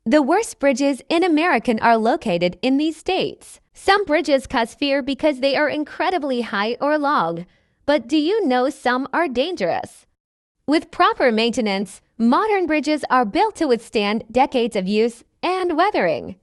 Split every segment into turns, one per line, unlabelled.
The worst bridges in America are located in these states. Some bridges cause fear because they are incredibly high or long, but do you know some are dangerous? With proper maintenance, modern bridges are built to withstand decades of use and weathering.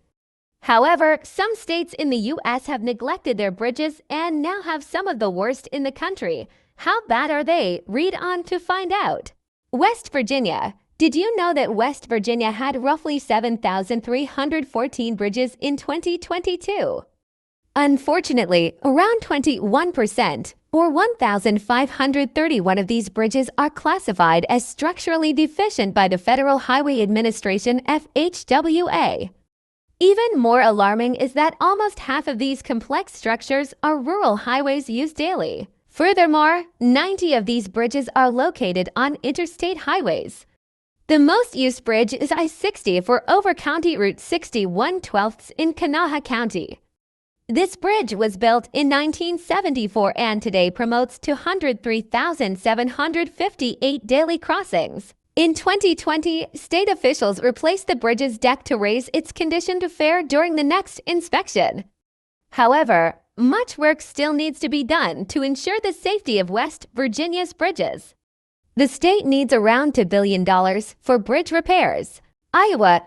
However, some states in the U.S. have neglected their bridges and now have some of the worst in the country. How bad are they? Read on to find out. West Virginia. Did you know that West Virginia had roughly 7,314 bridges in 2022? Unfortunately, around 21%, or 1,531 of these bridges are classified as structurally deficient by the Federal Highway Administration (FHWA). Even more alarming is that almost half of these complex structures are rural highways used daily. Furthermore, 90 of these bridges are located on interstate highways. The most used bridge is I-60 for over County Route 61/12 in Kanawha County. This bridge was built in 1974 and today promotes 203,758 daily crossings. In 2020, state officials replaced the bridge's deck to raise its condition to fair during the next inspection. However, much work still needs to be done to ensure the safety of West Virginia's bridges. The state needs around $2 billion for bridge repairs. Iowa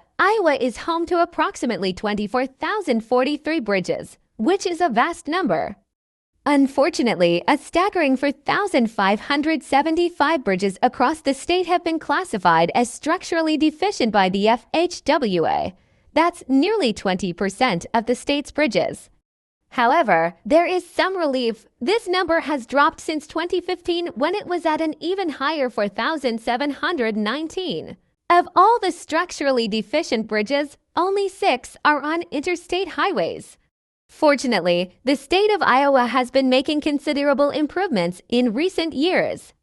is home to approximately 24,043 bridges, which is a vast number. Unfortunately, a staggering 4,575 bridges across the state have been classified as structurally deficient by the FHWA. That's nearly 20% of the state's bridges. However, there is some relief. This number has dropped since 2015 when it was at an even higher 4,719. Of all the structurally deficient bridges, only 6 are on interstate highways. Fortunately, the state of Iowa has been making considerable improvements in recent years.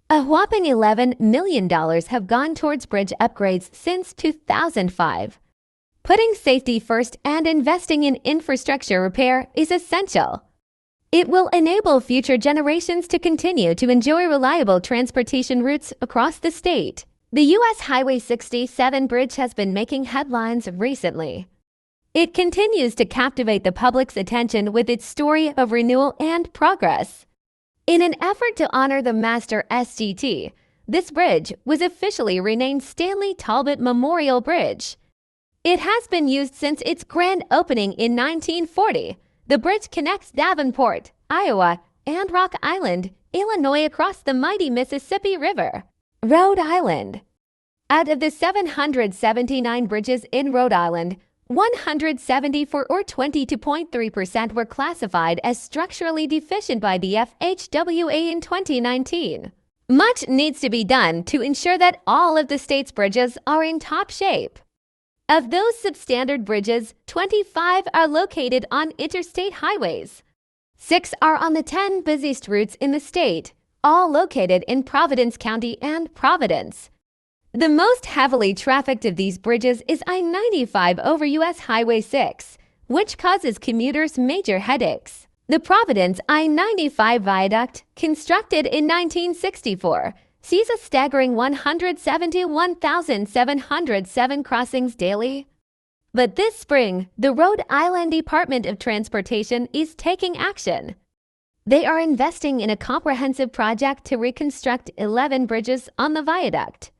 A whopping $11 million have gone towards bridge upgrades since 2005. Putting safety first and investing in infrastructure repair is essential. It will enable future generations to continue to enjoy reliable transportation routes across the state. The U.S. Highway 67 bridge has been making headlines recently. It continues to captivate the public's attention with its story of renewal and progress. In an effort to honor the master SGT, this bridge was officially renamed Stanley Talbot Memorial Bridge. It has been used since its grand opening in 1940. The bridge connects Davenport, Iowa, and Rock Island, Illinois across the mighty Mississippi River. Rhode Island. Out of the 779 bridges in Rhode Island, 174 or 22.3% were classified as structurally deficient by the FHWA in 2019. Much needs to be done to ensure that all of the state's bridges are in top shape. Of those substandard bridges, 25 are located on interstate highways. 6 are on the 10 busiest routes in the state, all located in Providence County and Providence. The most heavily trafficked of these bridges is I-95 over U.S. Highway 6, which causes commuters major headaches. The Providence I-95 viaduct, constructed in 1964, sees a staggering 171,707 crossings daily. But this spring, the Rhode Island Department of Transportation is taking action. They are investing in a comprehensive project to reconstruct 11 bridges on the viaduct.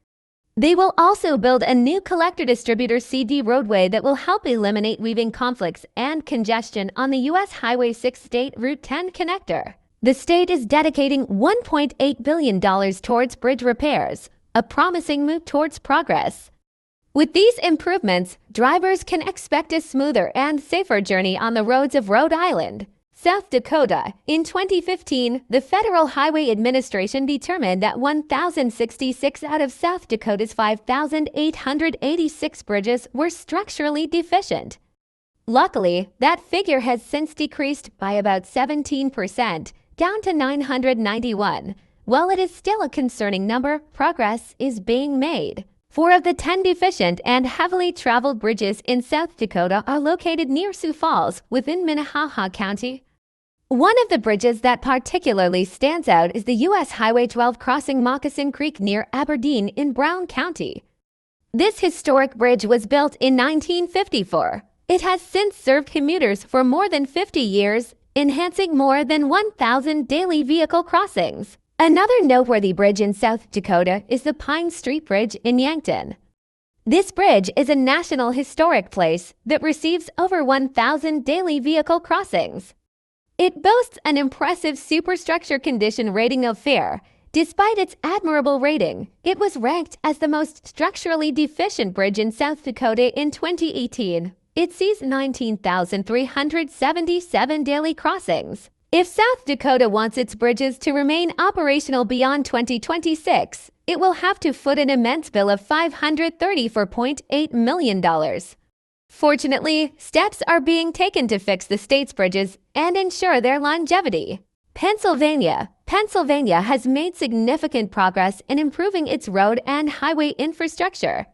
They will also build a new collector-distributor CD roadway that will help eliminate weaving conflicts and congestion on the U.S. Highway 6 State Route 10 connector. The state is dedicating $1.8 billion towards bridge repairs, a promising move towards progress. With these improvements, drivers can expect a smoother and safer journey on the roads of Rhode Island. South Dakota. In 2015, the Federal Highway Administration determined that 1,066 out of South Dakota's 5,886 bridges were structurally deficient. Luckily, that figure has since decreased by about 17%, down to 991. While it is still a concerning number, progress is being made. 4 of the 10 deficient and heavily traveled bridges in South Dakota are located near Sioux Falls within Minnehaha County. One of the bridges that particularly stands out is the U.S. Highway 12 crossing Moccasin Creek near Aberdeen in Brown County. This historic bridge was built in 1954. It has since served commuters for more than 50 years, enhancing more than 1,000 daily vehicle crossings. Another noteworthy bridge in South Dakota is the Pine Street Bridge in Yankton. This bridge is a National Historic Place that receives over 1,000 daily vehicle crossings. It boasts an impressive superstructure condition rating of fair. Despite its admirable rating, it was ranked as the most structurally deficient bridge in South Dakota in 2018. It sees 19,377 daily crossings. If South Dakota wants its bridges to remain operational beyond 2026, it will have to foot an immense bill of $534.8 million. Fortunately, steps are being taken to fix the state's bridges and ensure their longevity. Pennsylvania has made significant progress in improving its road and highway infrastructure.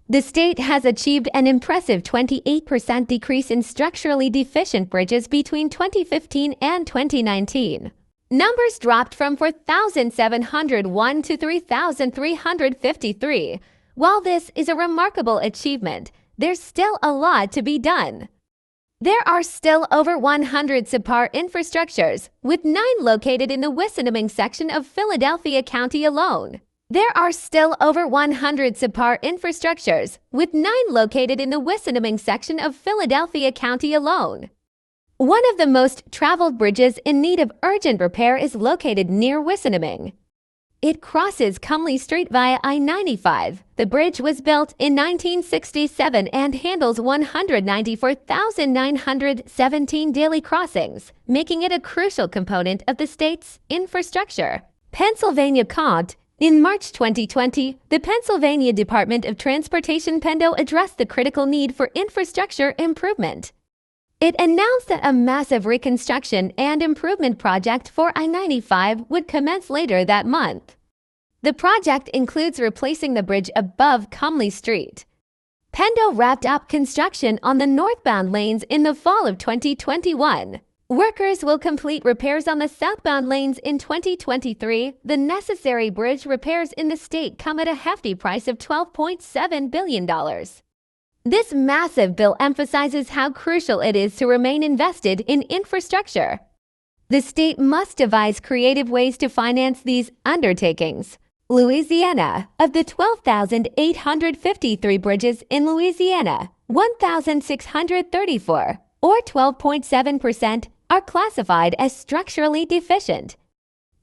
The state has achieved an impressive 28% decrease in structurally deficient bridges between 2015 and 2019. Numbers dropped from 4,701 to 3,353. While this is a remarkable achievement, there's still a lot to be done. There are still over 100 subpar infrastructures, with 9 located in the Wissinoming section of Philadelphia County alone. There are still over 100 subpar infrastructures, with 9 located in the Wissinoming section of Philadelphia County alone. One of the most traveled bridges in need of urgent repair is located near Wissinoming. It crosses Comley Street via I-95. The bridge was built in 1967 and handles 194,917 daily crossings, making it a crucial component of the state's infrastructure. Pennsylvania COT. In March 2020, the Pennsylvania Department of Transportation PennDOT addressed the critical need for infrastructure improvement. It announced that a massive reconstruction and improvement project for I-95 would commence later that month. The project includes replacing the bridge above Comley Street. PennDOT wrapped up construction on the northbound lanes in the fall of 2021. Workers will complete repairs on the southbound lanes in 2023. The necessary bridge repairs in the state come at a hefty price of $12.7 billion. This massive bill emphasizes how crucial it is to remain invested in infrastructure. The state must devise creative ways to finance these undertakings. Louisiana. Of the 12,853 bridges in Louisiana, 1,634, or 12.7%, are classified as structurally deficient.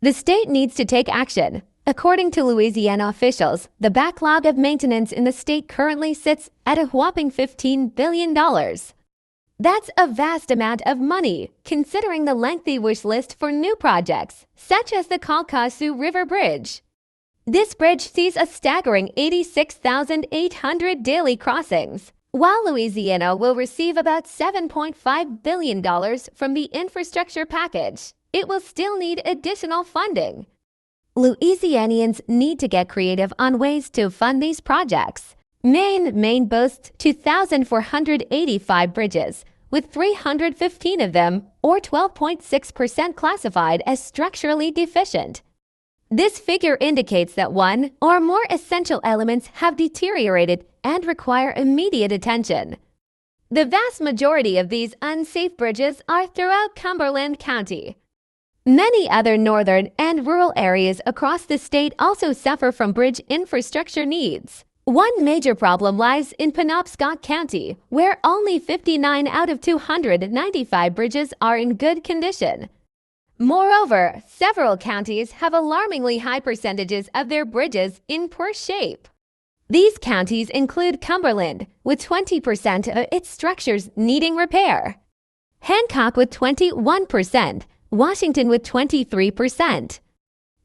The state needs to take action. According to Louisiana officials, the backlog of maintenance in the state currently sits at a whopping $15 billion. That's a vast amount of money, considering the lengthy wish list for new projects, such as the Calcasieu River Bridge. This bridge sees a staggering 86,800 daily crossings. While Louisiana will receive about $7.5 billion from the infrastructure package, it will still need additional funding. Louisianians need to get creative on ways to fund these projects. Maine boasts 2,485 bridges, with 315 of them, or 12.6%, classified as structurally deficient. This figure indicates that one or more essential elements have deteriorated and require immediate attention. The vast majority of these unsafe bridges are throughout Cumberland County. Many other northern and rural areas across the state also suffer from bridge infrastructure needs. One major problem lies in Penobscot County, where only 59 out of 295 bridges are in good condition. Moreover, several counties have alarmingly high percentages of their bridges in poor shape. These counties include Cumberland, with 20% of its structures needing repair, Hancock with 21%, Washington with 23%,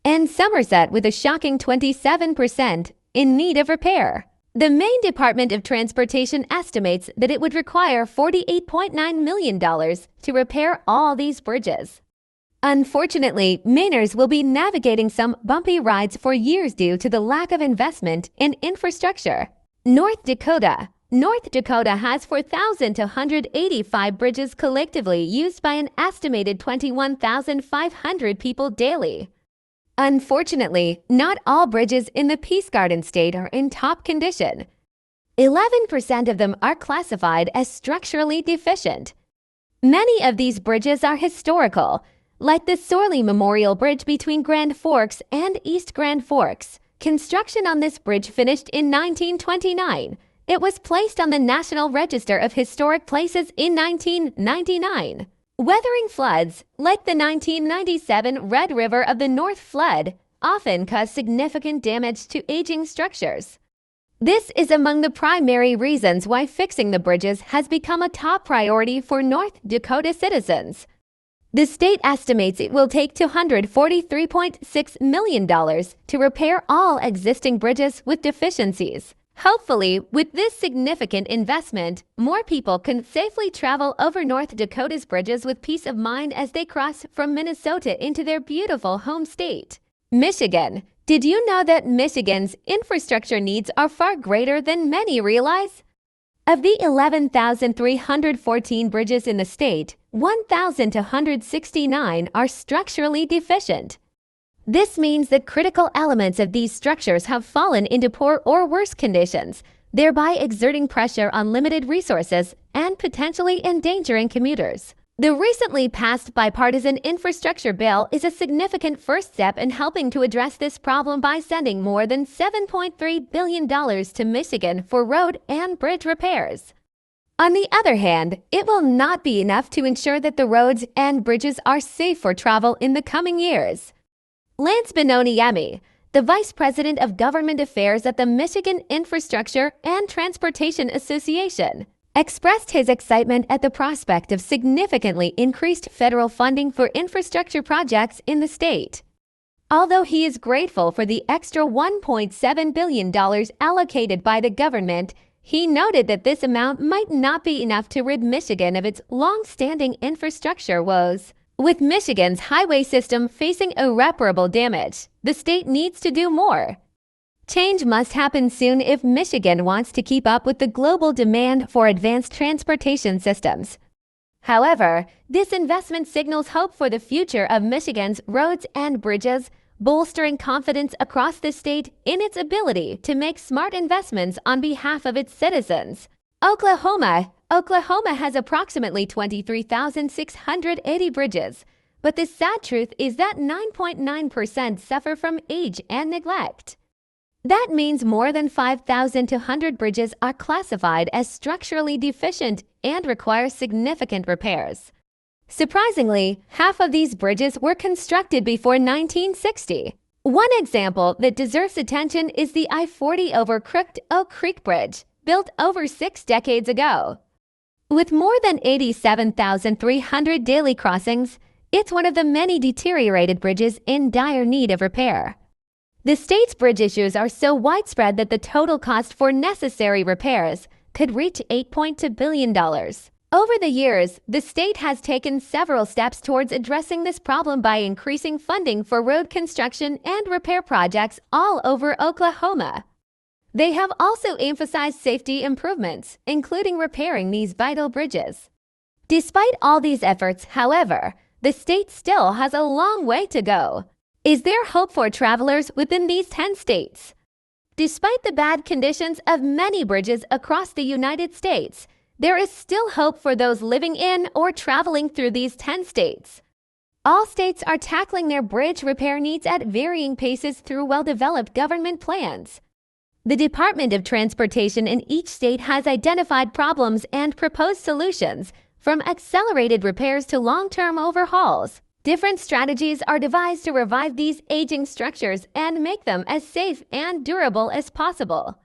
and Somerset with a shocking 27% in need of repair. The Maine Department of Transportation estimates that it would require $48.9 million to repair all these bridges. Unfortunately, Mainers will be navigating some bumpy rides for years due to the lack of investment in infrastructure. North Dakota has 4,285 bridges collectively used by an estimated 21,500 people daily. Unfortunately, not all bridges in the Peace Garden state are in top condition. 11% of them are classified as structurally deficient. Many of these bridges are historical, like the Sorley Memorial Bridge between Grand Forks and East Grand Forks. Construction on this bridge finished in 1929. It was placed on the National Register of Historic Places in 1999. Weathering floods, like the 1997 Red River of the North flood, often cause significant damage to aging structures. This is among the primary reasons why fixing the bridges has become a top priority for North Dakota citizens. The state estimates it will take $243.6 million to repair all existing bridges with deficiencies. Hopefully, with this significant investment, more people can safely travel over North Dakota's bridges with peace of mind as they cross from Minnesota into their beautiful home state. Michigan. Did you know that Michigan's infrastructure needs are far greater than many realize? Of the 11,314 bridges in the state, 1,269 are structurally deficient. This means that critical elements of these structures have fallen into poor or worse conditions, thereby exerting pressure on limited resources and potentially endangering commuters. The recently passed bipartisan infrastructure bill is a significant first step in helping to address this problem by sending more than $7.3 billion to Michigan for road and bridge repairs. On the other hand, it will not be enough to ensure that the roads and bridges are safe for travel in the coming years. Lance Benoniemi, the Vice President of Government Affairs at the Michigan Infrastructure and Transportation Association, expressed his excitement at the prospect of significantly increased federal funding for infrastructure projects in the state. Although he is grateful for the extra $1.7 billion allocated by the government, he noted that this amount might not be enough to rid Michigan of its long-standing infrastructure woes. With Michigan's highway system facing irreparable damage, the state needs to do more. Change must happen soon if Michigan wants to keep up with the global demand for advanced transportation systems. However, this investment signals hope for the future of Michigan's roads and bridges, bolstering confidence across the state in its ability to make smart investments on behalf of its citizens. Oklahoma has approximately 23,680 bridges, but the sad truth is that 9.9% suffer from age and neglect. That means more than 5,200 bridges are classified as structurally deficient and require significant repairs. Surprisingly, half of these bridges were constructed before 1960. One example that deserves attention is the I-40 over Crooked Oak Creek Bridge, built over 6 decades ago. With more than 87,300 daily crossings, it's one of the many deteriorated bridges in dire need of repair. The state's bridge issues are so widespread that the total cost for necessary repairs could reach $8.2 billion. Over the years, the state has taken several steps towards addressing this problem by increasing funding for road construction and repair projects all over Oklahoma. They have also emphasized safety improvements, including repairing these vital bridges. Despite all these efforts, however, the state still has a long way to go. Is there hope for travelers within these 10 states? Despite the bad conditions of many bridges across the United States, there is still hope for those living in or traveling through these 10 states. All states are tackling their bridge repair needs at varying paces through well-developed government plans. The Department of Transportation in each state has identified problems and proposed solutions, from accelerated repairs to long-term overhauls. Different strategies are devised to revive these aging structures and make them as safe and durable as possible.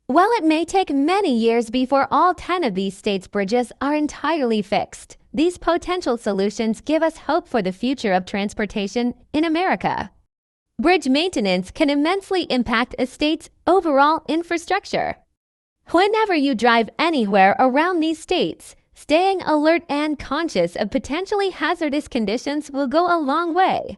While it may take many years before all 10 of these states' bridges are entirely fixed, these potential solutions give us hope for the future of transportation in America. Bridge maintenance can immensely impact a state's overall infrastructure. Whenever you drive anywhere around these states, staying alert and conscious of potentially hazardous conditions will go a long way.